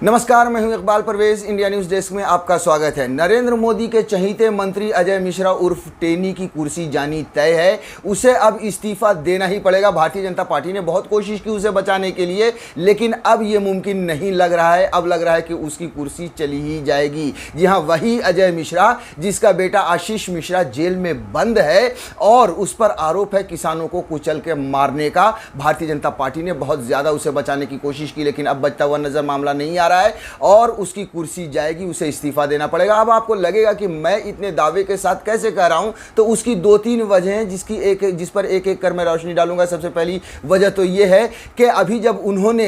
नमस्कार, मैं हूं Iqbal Parvez. India news desk में आपका स्वागत है। नरेंद्र मोदी के चहीते मंत्री अजय मिश्रा उर्फ टेनी की कुर्सी जानी तय है। उसे अब इस्तीफा देना ही पड़ेगा। भारतीय जनता पार्टी ने बहुत कोशिश की उसे बचाने के लिए, लेकिन अब यह मुमकिन नहीं लग रहा है। अब लग रहा है कि उसकी कुर्सी चली ही जाएगी। जी हां, वही अजय मिश्रा जिसका बेटा आशीष मिश्रा जेल में बंद है और उस पर आरोप है किसानों को कुचल के मारने का। भारतीय जनता पार्टी ने बहुत ज्यादा उसे बचाने की कोशिश की, लेकिन अब बचता हुआ नजर मामला नहीं आ रहा है और उसकी कुर्सी जाएगी, उसे इस्तीफा देना पड़ेगा। अब आपको लगेगा कि मैं इतने दावे के साथ कैसे कह रहा हूं, तो उसकी दो तीन वजह हैं जिस पर एक एक कर मैं रोशनी डालूंगा। सबसे पहली वजह तो यह है कि अभी जब उन्होंने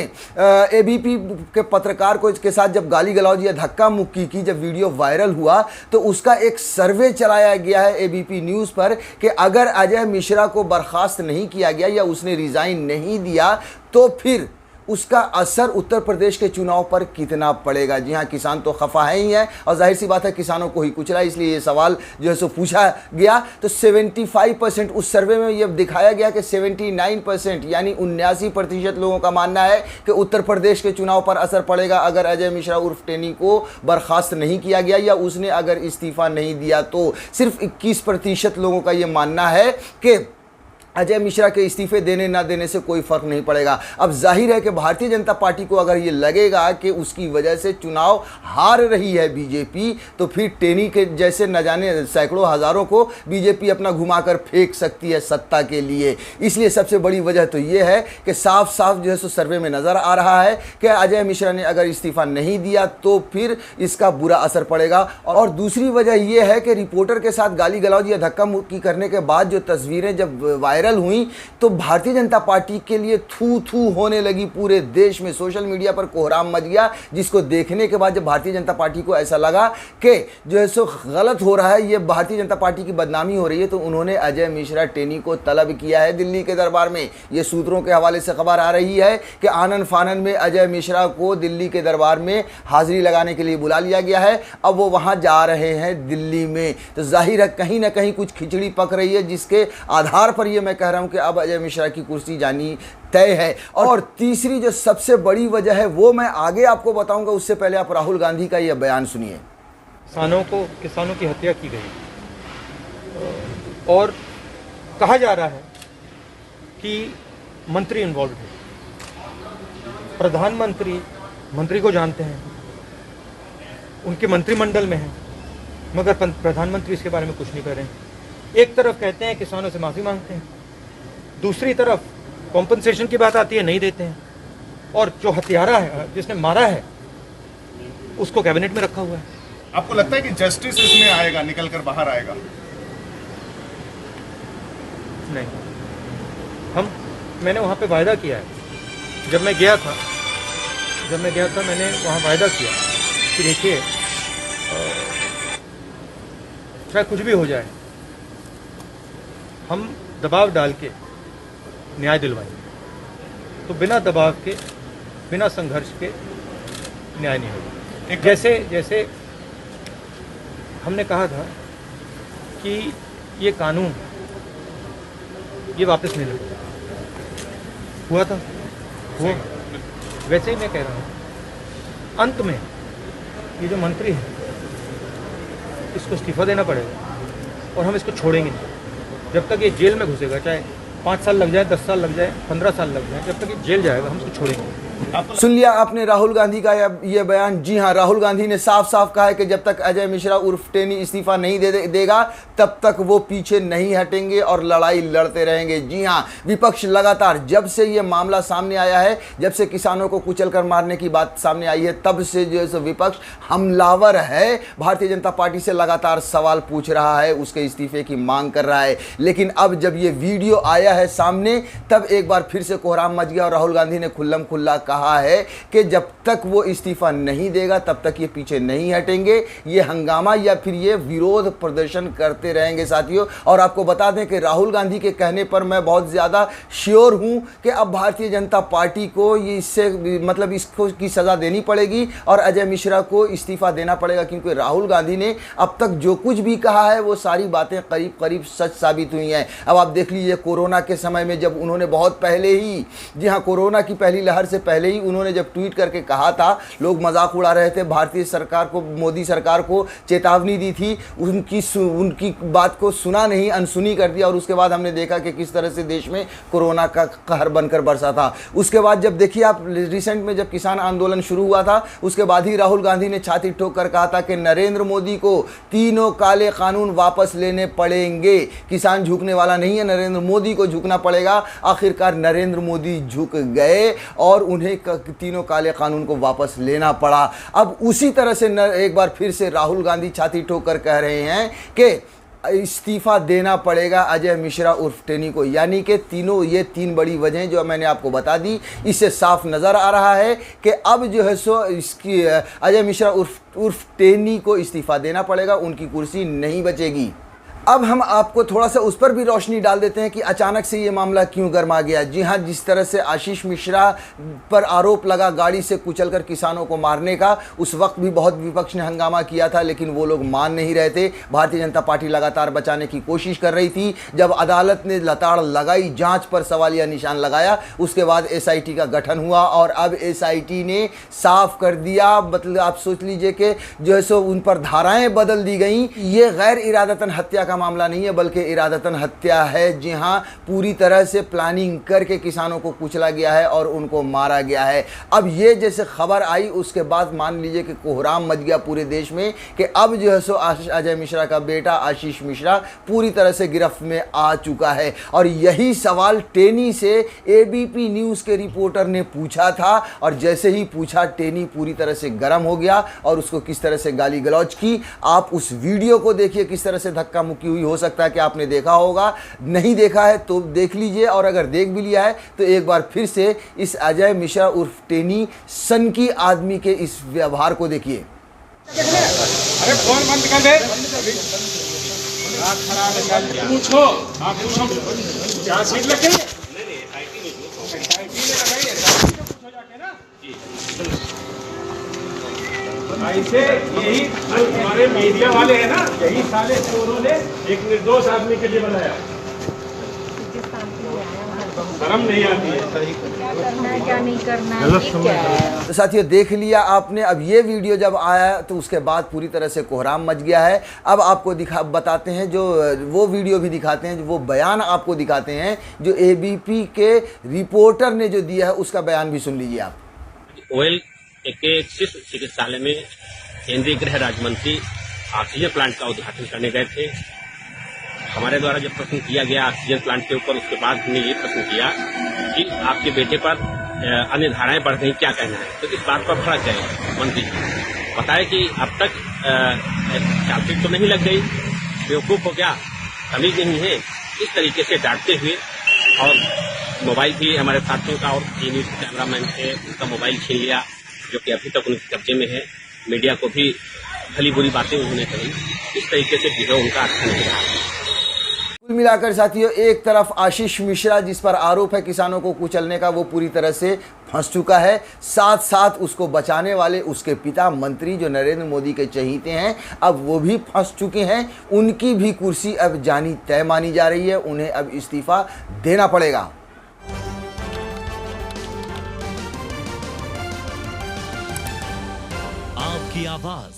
एबीपी के पत्रकार को के साथ जब गाली गलौज या धक्का मुक्की की, जब वीडियो वायरल हुआ, तो उसका एक सर्वे चलाया गया है एबीपी न्यूज पर कि अगर अजय मिश्रा को बर्खास्त नहीं किया गया या उसने रिजाइन नहीं दिया तो फिर उसका असर उत्तर प्रदेश के चुनाव पर कितना पड़ेगा। जी हां, किसान तो खफा है ही है और जाहिर सी बात है किसानों को ही कुचला, इसलिए ये सवाल जो है सो पूछा गया। तो 75% उस सर्वे में ये दिखाया गया कि 79% यानी 79% लोगों का मानना है कि उत्तर प्रदेश के चुनाव पर असर पड़ेगा अगर अजय मिश्रा उर्फ टेनी को बर्खास्त नहीं किया गया या उसने अगर इस्तीफा नहीं दिया। तो सिर्फ 21% लोगों का ये मानना है कि अजय मिश्रा के इस्तीफे देने ना देने से कोई फर्क नहीं पड़ेगा। अब जाहिर है कि भारतीय जनता पार्टी को अगर ये लगेगा कि उसकी वजह से चुनाव हार रही है बीजेपी, तो फिर टेनी के जैसे न जाने सैकड़ों हजारों को बीजेपी अपना घुमाकर फेंक सकती है सत्ता के लिए। इसलिए सबसे बड़ी वजह तो ये है कि साफ साफ जो है सो सर्वे में नजर आ रहा है कि अजय मिश्रा ने अगर इस्तीफा नहीं दिया तो फिर इसका बुरा असर पड़ेगा। और दूसरी वजह यह है कि रिपोर्टर के साथ गाली गलौज या धक्का मुक्की करने के बाद जो तस्वीरें जब वायरल हुई, तो भारतीय जनता पार्टी के लिए थू थू होने लगी। पूरे देश में सोशल मीडिया पर कोहराम मच गया, जिसको देखने के बाद जब भारतीय जनता पार्टी को ऐसा लगा कि जो है सो गलत हो रहा है, ये भारतीय जनता पार्टी की बदनामी हो रही है, तो उन्होंने अजय मिश्रा टेनी को तलब किया है दिल्ली के दरबार में। ये सूत्रों के हवाले से खबर आ रही है कि आनन फानन में अजय मिश्रा को दिल्ली के दरबार में हाजिरी लगाने के लिए बुला लिया गया है। अब वो वहां जा रहे हैं दिल्ली में। तो जाहिर है कहीं ना कहीं कुछ खिचड़ी पक रही है, जिसके आधार पर यह मैं कह रहा हूं कि अब अजय मिश्रा की कुर्सी जानी तय है। और तीसरी जो सबसे बड़ी वजह है वो मैं आगे आपको बताऊंगा, उससे पहले आप राहुल गांधी का यह बयान सुनिए। किसानों की हत्या की गई और कहा जा रहा है कि मंत्री इन्वॉल्व है। प्रधानमंत्री मंत्री को जानते हैं, उनके मंत्रिमंडल में है, मगर प्रधानमंत्री इसके बारे में कुछ नहीं कर रहे हैं। एक तरफ कहते हैं किसानों से माफी मांगते हैं, दूसरी तरफ कॉम्पनसेशन की बात आती है, नहीं देते हैं। और जो हत्यारा है, जिसने मारा है, उसको कैबिनेट में रखा हुआ है। आपको लगता है कि जस्टिस इसमें आएगा, निकल कर बाहर आएगा? नहीं, मैंने वहां पे वायदा किया है। जब मैं गया था मैंने वहां वायदा किया कि देखिए चाहे कुछ भी हो जाए, हम दबाव डाल के न्याय दिलवाएंगे। तो बिना दबाव के, बिना संघर्ष के न्याय नहीं होगा। जैसे हमने कहा था कि ये कानून ये वापस नहीं लेगा, हुआ था वो, वैसे ही मैं कह रहा हूँ अंत में ये जो मंत्री है इसको इस्तीफा देना पड़ेगा और हम इसको छोड़ेंगे नहीं जब तक ये जेल में घुसेगा। चाहे 5 साल लग जाए, 10 साल लग जाए, 15 साल लग जाए, जब तक ये जेल जाएगा हम उसको छोड़ेंगे। सुन लिया आपने राहुल गांधी का यह बयान। जी हां, राहुल गांधी ने साफ साफ कहा है कि जब तक अजय मिश्रा उर्फ टेनी इस्तीफा नहीं देगा तब तक वो पीछे नहीं हटेंगे और लड़ाई लड़ते रहेंगे। जी हां, विपक्ष लगातार जब से ये मामला सामने आया है, जब से किसानों को कुचल कर मारने की बात सामने आई है, तब से जो है विपक्ष हमलावर है। भारतीय जनता पार्टी से लगातार सवाल पूछ रहा है, उसके इस्तीफे की मांग कर रहा है। लेकिन अब जब ये वीडियो आया है सामने, तब एक बार फिर से कोहराम मच गया और राहुल गांधी ने खुल्लम खुल्ला कहा है कि जब तक वो इस्तीफा नहीं देगा तब तक ये पीछे नहीं हटेंगे, ये हंगामा या फिर ये विरोध प्रदर्शन करते रहेंगे साथियों। और आपको बता दें कि राहुल गांधी के कहने पर मैं बहुत ज़्यादा श्योर हूं कि अब भारतीय जनता पार्टी को ये इससे मतलब इसको की सज़ा देनी पड़ेगी और अजय मिश्रा को इस्तीफा देना पड़ेगा, क्योंकि राहुल गांधी ने अब तक जो कुछ भी कहा है वो सारी बातें करीब करीब सच साबित हुई हैं। अब आप देख लीजिए, कोरोना के समय में जब उन्होंने बहुत पहले ही, जी हाँ, कोरोना की पहली लहर से पहले पहले ही उन्होंने जब ट्वीट करके कहा था, लोग मजाक उड़ा रहे थे, भारतीय सरकार को, मोदी सरकार को चेतावनी दी थी, उनकी बात को सुना नहीं, अनसुनी कर दिया। और उसके बाद हमने देखा कि किस तरह से देश में कोरोना का कहर बनकर बरसा था। उसके बाद जब देखिए आप, रिसेंट में जब किसान आंदोलन शुरू हुआ था, उसके बाद ही राहुल गांधी ने छाती ठोक कर कहा था कि नरेंद्र मोदी को तीनों काले कानून वापस लेने पड़ेंगे। किसान झुकने वाला नहीं है, नरेंद्र मोदी को झुकना पड़ेगा। आखिरकार नरेंद्र मोदी झुक गए और उन्हें तीनों काले कानून को वापस लेना पड़ा। अब उसी तरह से एक बार फिर से राहुल गांधी छाती ठोक कर कह रहे हैं कि इस्तीफा देना पड़ेगा अजय मिश्रा उर्फ टेनी को। यानी कि ये तीन बड़ी वजहें जो मैंने आपको बता दी, इससे साफ नज़र आ रहा है कि अब जो है सो इसकी अजय मिश्रा उर्फ टेनी को इस्तीफा देना पड़ेगा, उनकी कुर्सी नहीं बचेगी। अब हम आपको थोड़ा सा उस पर भी रोशनी डाल देते हैं कि अचानक से ये मामला क्यों गर्मा गया। जी हाँ, जिस तरह से आशीष मिश्रा पर आरोप लगा गाड़ी से कुचलकर किसानों को मारने का, उस वक्त भी बहुत विपक्ष ने हंगामा किया था, लेकिन वो लोग मान नहीं रहे थे। भारतीय जनता पार्टी लगातार बचाने की कोशिश कर रही थी। जब अदालत ने लताड़ लगाई, जांच पर सवालिया निशान लगाया, उसके बाद एसआईटी का गठन हुआ और अब एसआईटी ने साफ कर दिया, मतलब आप सोच लीजिए कि जो है सो उन पर धाराएं बदल दी गई। ये गैर इरादतन हत्या का मामला नहीं है, बल्कि इरादतन हत्या है। जी हाँ, पूरी तरह से प्लानिंग करके किसानों को कुचला गया है और उनको मारा गया है। अब ये जैसे खबर आई, उसके बाद मान लीजिए कि कोहराम मच गया पूरे देश में कि अब जो है सो अजय मिश्रा का बेटा आशीष मिश्रा पूरी तरह से गिरफ्त में आ चुका है। और यही सवाल टेनी से एबीपी न्यूज़ के रिपोर्टर ने पूछा था, और जैसे ही पूछा, टेनी पूरी तरह से गर्म हो गया और उसको किस तरह से गाली गलौज की। आप उस वीडियो को देखिए, किस तरह से धक्का मुक्की हुई। हो सकता है कि आपने देखा होगा, नहीं देखा है तो देख लीजिए, और अगर देख भी लिया है तो एक बार फिर से इस अजय मिश्रा उर्फ टेनी सनकी आदमी के इस व्यवहार को देखिए। अरे फोन बंद कर दे। पूछो, आप पूछो क्या सीट लगे? ऐसे यही हमारे मीडिया वाले हैं ना, यही साले चोरों ने एक निर्दोष आदमी के लिए बनाया। शर्म नहीं आती है। क्या करना है, क्या नहीं करना है, ये क्या है? तो साथियों, देख लिया आपने। अब ये वीडियो जब आया तो उसके बाद पूरी तरह से कोहराम मच गया है। अब आपको बताते हैं, जो वो वीडियो भी दिखाते हैं, जो वो बयान आपको दिखाते हैं जो एबीपी के रिपोर्टर ने जो दिया है, उसका बयान भी सुन लीजिए आप। ओएल के शिशु चिकित्सालय में केंद्रीय गृह राज्य मंत्री ऑक्सीजन प्लांट का उद्घाटन करने गए थे। हमारे द्वारा जब प्रश्न किया गया ऑक्सीजन प्लांट के ऊपर, उसके बाद हमने ये प्रश्न किया कि आपके बेटे पर अन्य धाराएं बढ़ गई, क्या कहना है? तो इस बात पर भड़क गए मंत्री जी। बताया कि अब तक चार्जशीट तो नहीं लग गई, बेवकूफ हो गया, तमीज नहीं है, इस तरीके से डांटते हुए। और मोबाइल भी हमारे साथियों का और न्यूज कैमरामैन थे, उनका मोबाइल छीन लिया, जो कि अभी तक उनके कब्जे में है। मीडिया को भी भली बुरी बातें उन्होंने कही। इस तरीके से बिहेव उनका अच्छा नहीं रहा। कुल मिलाकर साथियों, एक तरफ आशीष मिश्रा जिस पर आरोप है किसानों को कुचलने का, वो पूरी तरह से फंस चुका है। साथ साथ उसको बचाने वाले उसके पिता मंत्री जो नरेंद्र मोदी के चहीते हैं, अब वो भी फंस चुके हैं। उनकी भी कुर्सी अब जानी तय मानी जा रही है, उन्हें अब इस्तीफा देना पड़ेगा। आपकी आवाज